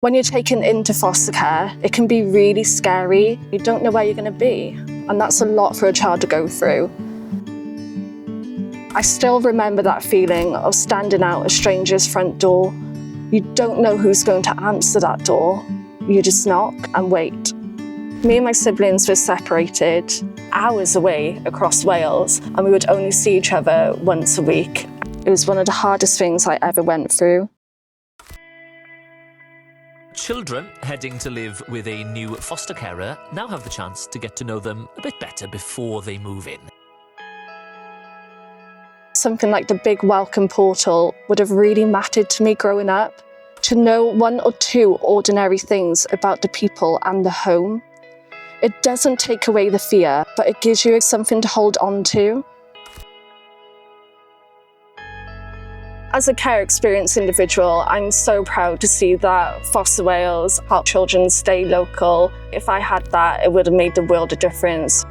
When you're taken into foster care, it can be really scary. You don't know where you're going to be, and that's a lot for a child to go through. I still remember that feeling of standing out a stranger's front door. You don't know who's going to answer that door. You just knock and wait. Me and my siblings were separated hours away across Wales, and we would only see each other once a week. It was one of the hardest things I ever went through. Children heading to live with a new foster carer now have the chance to get to know them a bit better before they move in. Something like the big welcome portal would have really mattered to me growing up. To know one or two ordinary things about the people and the home. It doesn't take away the fear, but it gives you something to hold on to. As a care experience individual, I'm so proud to see that Foster Wales help children stay local. If I had that, it would have made the world a difference.